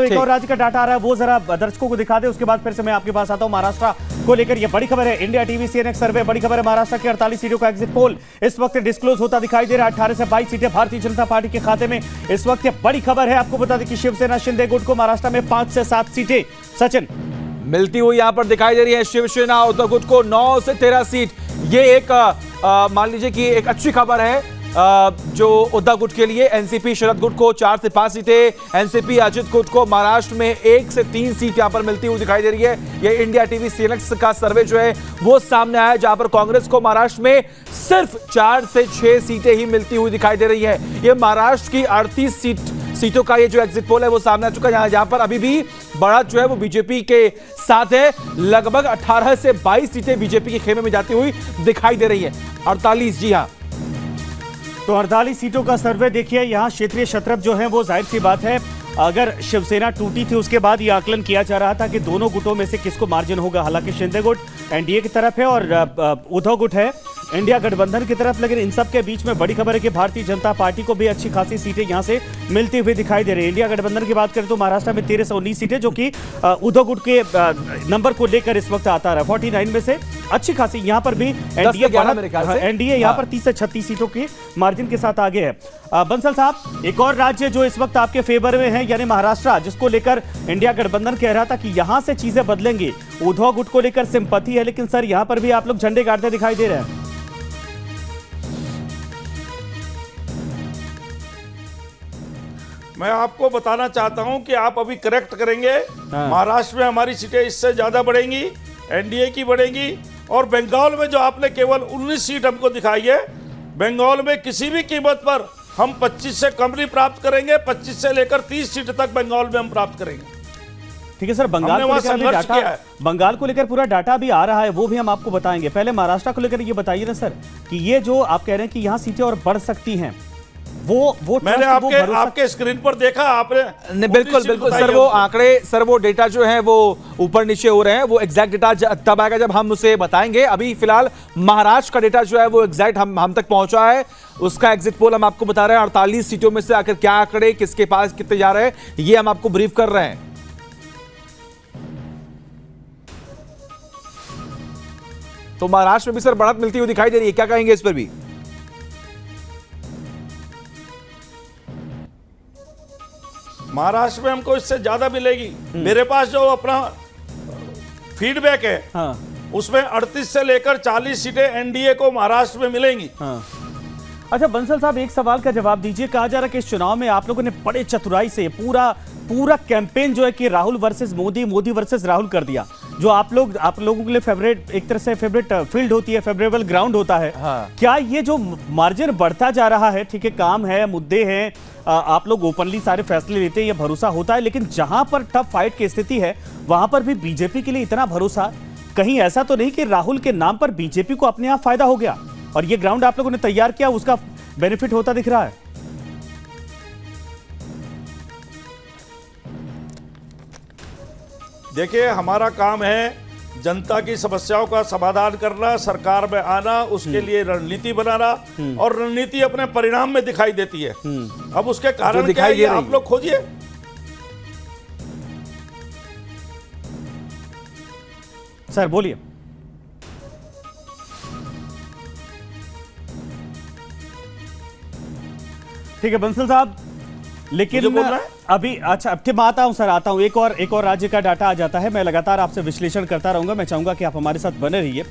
तो एक और राज्य का डाटा आ रहा है, वो जरा दर्शकों को दिखा दे, उसके बाद फिर से मैं आपके पास आता हूं। महाराष्ट्र को लेकर ये बड़ी खबर है, इंडिया टीवी सीएनएक्स सर्वे, बड़ी खबर है। महाराष्ट्र की 48 सीटों का एग्जिट पोल इस वक्त डिस्क्लोज होता दिखाई दे रहा है। 18 से 22 सीटें भारतीय जनता पार्टी के खाते में इस वक्त। ये बड़ी खबर है, आपको बता दें कि शिवसेना शिंदे गुट को महाराष्ट्र में 5 से 7 सीटें सचिन मिलती हुई यहां पर दिखाई दे रही है। शिवसेना उद्धव गुट को 9 से 13 सीट, ये एक मान लीजिए कि एक अच्छी खबर है जो उद्धव गुट के लिए। एनसीपी शरद गुट को 4 से 5 सीटें, एनसीपी अजित गुट को महाराष्ट्र में 1 से 3 सीट यहां पर मिलती हुई दिखाई दे रही है। ये इंडिया टीवी सीएनएक्स का सर्वे जो है वो सामने आया, जहां पर कांग्रेस को महाराष्ट्र में सिर्फ 4 से 6 सीटें ही मिलती हुई दिखाई दे रही है। ये महाराष्ट्र की 38 सीटों का ये जो एग्जिट पोल है वो सामने आ चुका है, जहां पर अभी भी बढ़त जो है वो बीजेपी के साथ है। लगभग 18 से 22 सीटें बीजेपी के खेमे में जाती हुई दिखाई दे रही है। 48, जी हां, तो 48 सीटों का सर्वे देखिए। यहां क्षेत्रीय शत्रप जो है वो जाहिर सी बात है, अगर शिवसेना टूटी थी उसके बाद यह आकलन किया जा रहा था कि दोनों गुटों में से किसको मार्जिन होगा। हालांकि शिंदे गुट एनडीए की तरफ है और उद्धव गुट है इंडिया गठबंधन की तरफ, लेकिन इन सब के बीच में बड़ी खबर है कि भारतीय जनता पार्टी को भी अच्छी खासी सीटें यहां से मिलती हुई दिखाई दे रही है। इंडिया गठबंधन की बात करें तो महाराष्ट्र में 13 से 19 सीटें, जो कि उद्धव गुट के नंबर को लेकर इस वक्त आता रहा। 49 में से अच्छी खासी यहां पर भी एनडीए यहां पर 30 से 36 सीटों के मार्जिन के साथ आगे है। बंसल साहब, एक और राज्य जो इस वक्त आपके फेवर में है यानी महाराष्ट्र, जिसको लेकर इंडिया गठबंधन कह रहा था कि यहां से चीजें बदलेंगी, उद्धव गुट को लेकर सिंपैथी है, लेकिन सर यहां पर भी आप लोग झंडे गाड़ते दिखाई दे रहे हैं। मैं आपको बताना चाहता हूं कि आप अभी करेक्ट करेंगे। महाराष्ट्र में हमारी सीटें इससे ज्यादा बढ़ेंगी, एनडीए की बढ़ेंगी। और बंगाल में जो आपने केवल 19 सीट हमको दिखाई है, बंगाल में किसी भी कीमत पर हम 25 से कम नहीं प्राप्त करेंगे। 25 से लेकर 30 सीट तक बंगाल में हम प्राप्त करेंगे। ठीक है सर, बंगाल को लेकर पूरा डाटा भी आ रहा है, वो भी हम आपको बताएंगे। पहले महाराष्ट्र को लेकर ये बताइए ना सर कि ये जो आप कह रहे हैं कि यहाँ सीटें और बढ़ सकती हैं, वो मैंने आपके स्क्रीन पर देखा आपने। बिल्कुल सर, वो आंकड़े सर, वो डेटा जो है वो ऊपर नीचे हो रहे हैं। वो एग्जैक्ट डेटा तब आएगा जब हम उसे बताएंगे। अभी फिलहाल महाराष्ट्र का डेटा जो है वो एग्जैक्ट हम तक पहुंचा है। उसका एग्जिट पोल हम आपको बता रहे हैं। 48 सीटों में से आखिर क्या आंकड़े किसके पास कितने जा रहे हैं, ये हम आपको ब्रीफ कर रहे हैं। तो महाराष्ट्र में भी सर बढ़त मिलती हुई दिखाई दे रही है, क्या कहेंगे इस पर भी? महाराष्ट्र में हमको इससे ज्यादा मिलेगी। मेरे पास जो अपना फीडबैक है, उसमें 38 से लेकर 40 सीटें एनडीए को महाराष्ट्र में मिलेंगी। अच्छा बंसल साहब, एक सवाल का जवाब दीजिए। कहा जा रहा है कि इस चुनाव में आप लोगों ने बड़े चतुराई से पूरा कैंपेन जो है कि राहुल वर्सेस मोदी, मोदी वर्सेस राहुल कर दिया, जो आप लोगों के लिए फेवरेट, एक तरह से फेवरेट फील्ड होती है, फेवरेबल ग्राउंड होता है। क्या ये जो मार्जिन बढ़ता जा रहा है, ठीक है, काम है, मुद्दे हैं, आप लोग ओपनली सारे फैसले लेते हैं, ये भरोसा होता है, लेकिन जहां पर टफ फाइट की स्थिति है वहां पर भी बीजेपी के लिए इतना भरोसा, कहीं ऐसा तो नहीं कि राहुल के नाम पर बीजेपी को अपने आप फायदा हो गया और ये ग्राउंड आप लोगों ने तैयार किया, उसका बेनिफिट होता दिख रहा है? देखिए, हमारा काम है जनता की समस्याओं का समाधान करना, सरकार में आना, उसके लिए रणनीति बनाना, और रणनीति अपने परिणाम में दिखाई देती है। अब उसके कारण क्या है ये आप लोग खोजिए। सर बोलिए। ठीक है बंसल साहब, लेकिन अभी अच्छा अब आता हूं सर, आता हूं। एक और राज्य का डाटा आ जाता है, मैं लगातार आपसे विश्लेषण करता रहूंगा। मैं चाहूंगा कि आप हमारे साथ बने रहिए।